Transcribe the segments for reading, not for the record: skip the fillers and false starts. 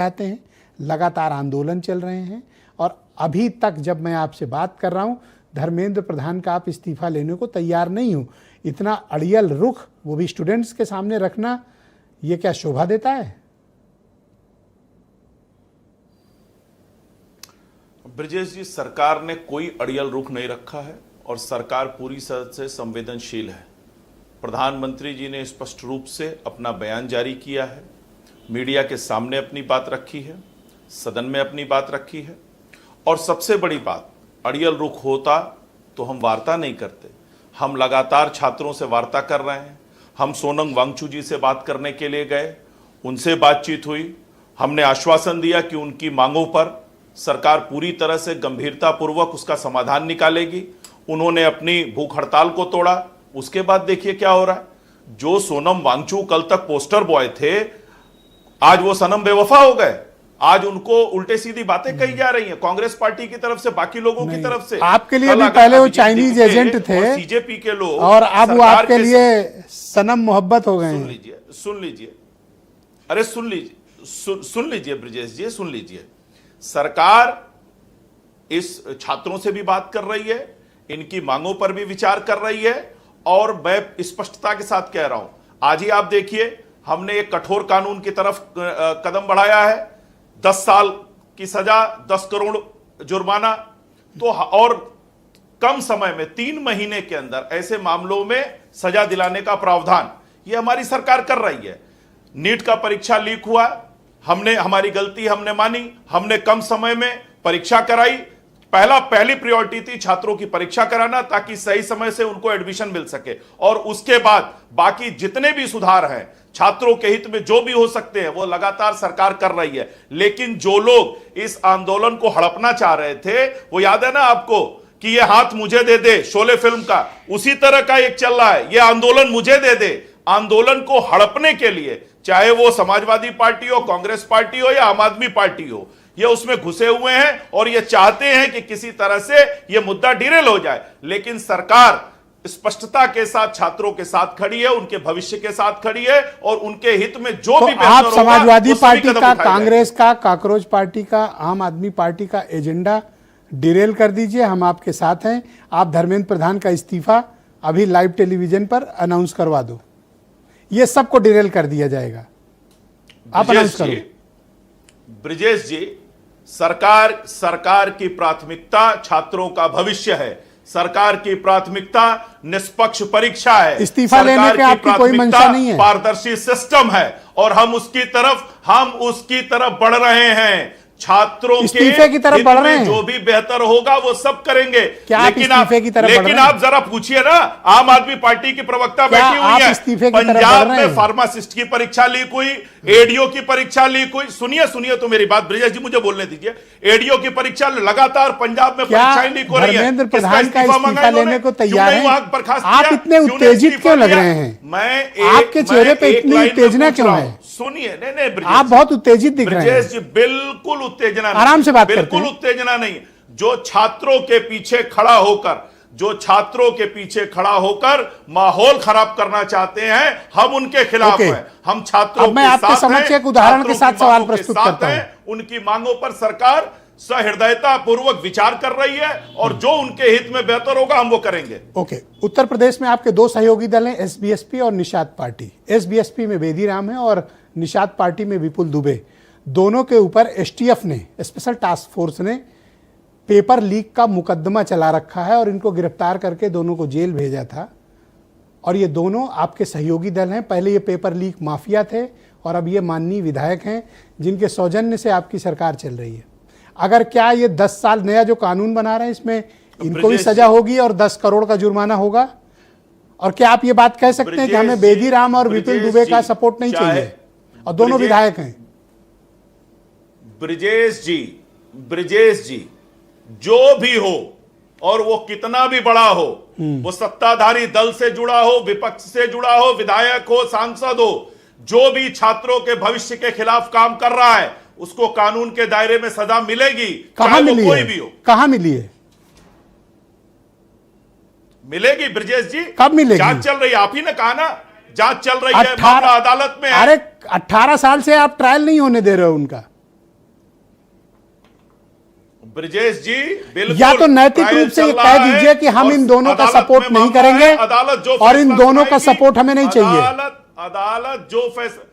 चाहते हैं, लगातार आंदोलन चल रहे हैं और अभी तक जब मैं आपसे बात कर रहा हूं धर्मेंद्र प्रधान का आप इस्तीफा लेने को तैयार नहीं हो। इतना अड़ियल रुख वो भी स्टूडेंट्स के सामने रखना, ये क्या शोभा देता है? ब्रिजेश जी, सरकार ने कोई अड़ियल रुख नहीं रखा है और सरकार पूरी तरह से संवेदनशील है। प्रधानमंत्री जी ने स्पष्ट रूप से अपना बयान जारी किया है, मीडिया के सामने अपनी बात रखी है, सदन में अपनी बात रखी है और सबसे बड़ी बात, अड़ियल रुख होता तो हम वार्ता नहीं करते। हम लगातार छात्रों से वार्ता कर रहे हैं। हम सोनम वांगचू जी से बात करने के लिए गए, उनसे बातचीत हुई, हमने आश्वासन दिया कि उनकी मांगों पर सरकार पूरी तरह से गंभीरतापूर्वक उसका समाधान निकालेगी। उन्होंने अपनी भूख हड़ताल को तोड़ा। उसके बाद देखिए क्या हो रहा है। जो सोनम वांगचू कल तक पोस्टर बॉय थे, आज वो सनम बेवफा हो गए। आज उनको उल्टे सीधी बातें कही जा रही हैं कांग्रेस पार्टी की तरफ से, बाकी लोगों की तरफ से। आपके लिए भी पहले वो चाइनीज एजेंट थे बीजेपी के लोग, और अब वो आपके लिए सनम मोहब्बत हो गए हैं। सुन लीजिए, अरे सुन लीजिए ब्रिजेश जी, सुन लीजिए। सरकार इस छात्रों से भी बात कर रही है, इनकी मांगों पर भी विचार कर रही है और मैं स्पष्टता के साथ कह रहा हूं, आज ही आप देखिए हमने एक कठोर कानून की तरफ कदम बढ़ाया है। 10 साल की सजा, 10 करोड़ जुर्माना, तो और कम समय में 3 महीने के अंदर ऐसे मामलों में सजा दिलाने का प्रावधान यह हमारी सरकार कर रही है। नीट का परीक्षा लीक हुआ, हमने हमारी गलती हमने मानी, हमने कम समय में परीक्षा कराई। पहली प्रायोरिटी थी छात्रों की परीक्षा कराना ताकि सही समय से उनको एडमिशन मिल सके और उसके बाद बाकी जितने भी सुधार हैं छात्रों के हित में जो भी हो सकते हैं वो लगातार सरकार कर रही है। लेकिन जो लोग इस आंदोलन को हड़पना चाह रहे थे, वो याद है ना आपको कि ये हाथ मुझे दे दे, शोले फिल्म का उसी तरह का एक चल रहा है, ये आंदोलन मुझे दे दे। आंदोलन को हड़पने के लिए चाहे वो समाजवादी पार्टी हो, कांग्रेस पार्टी हो या आम आदमी पार्टी हो, ये उसमें घुसे हुए हैं और ये चाहते हैं कि किसी तरह से ये मुद्दा डिरेल हो जाए। लेकिन सरकार स्पष्टता के साथ छात्रों के साथ खड़ी है, उनके भविष्य के साथ खड़ी है और उनके हित में जो तो भी आप समाजवादी पार्टी का, कांग्रेस का, काकरोच पार्टी का, आम आदमी पार्टी का एजेंडा डिरेल कर दीजिए, हम आपके साथ हैं। आप धर्मेंद्र प्रधान का इस्तीफा अभी लाइव टेलीविजन पर अनाउंस करवा दो, ये सबको डिरेल कर दिया जाएगा। आप अनाउंस करो। ब्रिजेश जी, सरकार की प्राथमिकता छात्रों का भविष्य है, सरकार की प्राथमिकता निष्पक्ष परीक्षा है, इस्तीफा लेने के आपकी कोई मंशा नहीं है, पारदर्शी सिस्टम है और हम उसकी तरफ बढ़ रहे हैं। छात्रों इस्तीफे की तरफ बढ़ रहे हैं, जो भी बेहतर होगा वो सब करेंगे। लेकिन आप जरा पूछिए ना, आम आदमी पार्टी की प्रवक्ता बैठी हुई है, पंजाब में फार्मासिस्ट की परीक्षा लीक हुई, एडीओ की परीक्षा लीक हुई। सुनिए तो मेरी बात ब्रिजेश जी, मुझे बोलने दीजिए। एडीओ की परीक्षा लगातार पंजाब में परीक्षाएं लीक हो रही है। धर्मेंद्र प्रधान का इस्तीफा लेने को तैयार हैं? आप इतने उत्तेजित क्यों लग रहे हैं? आपके चेहरे पे इतनी उत्तेजना क्यों है? सुनिए, नहीं आप बहुत उत्तेजित दिख रहे हैं। जी बिल्कुल उत्तेजना, आराम से बात करते हैं। बिल्कुल उत्तेजना नहीं। जो छात्रों के पीछे खड़ा होकर माहौल खराब करना चाहते हैं, हम उनके खिलाफ हैं। हम छात्रों के साथ हैं। मैं आपके समक्ष एक उदाहरण के साथ सवाल प्रस्तुत करता हूं। उनकी मांगों पर सरकार सहृदयता पूर्वक विचार कर रही है और जो उनके हित में बेहतर होगा हम वो करेंगे। ओके। उत्तर प्रदेश में आपके 2 सहयोगी दल हैं, एसबीएसपी और निषाद पार्टी। एसबीएसपी में बेदीराम है और निषाद पार्टी में विपुल दुबे। दोनों के ऊपर एसटीएफ ने, स्पेशल टास्क फोर्स ने, पेपर लीक का मुकदमा चला रखा है और इनको गिरफ्तार करके दोनों को जेल भेजा था। और ये दोनों आपके सहयोगी दल हैं। पहले ये पेपर लीक माफिया थे और अब ये माननीय विधायक हैं जिनके सौजन्य से आपकी सरकार चल रही है। अगर क्या ये 10 साल नया जो कानून बना रहे हैं इसमें इनको भी सजा होगी और 10 करोड़ का जुर्माना होगा? और क्या आप ये बात कह सकते हैं कि हमें बेदीराम और विपुल दुबे का सपोर्ट नहीं चाहिए? और दोनों विधायक हैं। ब्रिजेश जी, जो भी हो और वो कितना भी बड़ा हो, वो सत्ताधारी दल से जुड़ा हो, विपक्ष से जुड़ा हो, विधायक हो, सांसद हो, जो भी छात्रों के भविष्य के खिलाफ काम कर रहा है उसको कानून के दायरे में सजा मिलेगी। कहां मिली कोई भी हो, कहां मिली है? मिलेगी ब्रिजेश जी। कब मिलेगी? जांच चल रही है, आप ही ने कहा ना, जांच चल रही है, मामला अदालत में है। अरे 18 साल से आप ट्रायल नहीं होने दे रहे हो उनका। ब्रिजेश जी बिल्कुल या तो नैतिक ट्रायल रूप से ये चल रहा कह है दीजिए कि हम और इन दोनों का अदालत सपोर्ट में नहीं मामला है, करेंगे अदालत जो और इन फैसला दोनों का सुनाएगी, सपोर्ट हमें नहीं चाहिए। अदालत जो फैसला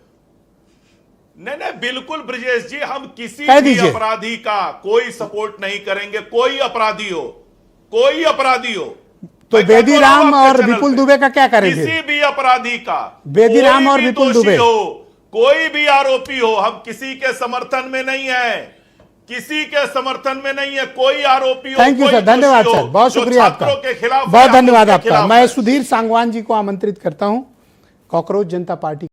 नहीं बिल्कुल ब्रिजेश जी, हम किसी कह भी दीजिए। अपराधी का कोई सपोर्ट नहीं करेंगे, कोई अपराधी हो तो मैं कहता बेदी हूं राम आपके और चैनल विपुल पे, दुबे का क्या करेंगे? किसी भी अपराधी का, बेदी राम कोई और भी विपुल दोषी दुबे हो, कोई भी आरोपी हो, हम किसी के समर्थन में नहीं है, किसी के समर्थन में नहीं है, कोई आरोपी हो, थैंक यू कोई सर, धन्यवाद दोषी सर, हो, बहुत जो शुक्रिया आपका, छात्रों के खिलाफ है, बहुत हम धन्यवाद उसके आपका। खिलाफ मैं है। सुधीर सांगवान जी को आमंत्रित करता हूं, कॉकरोच जनता पार्टी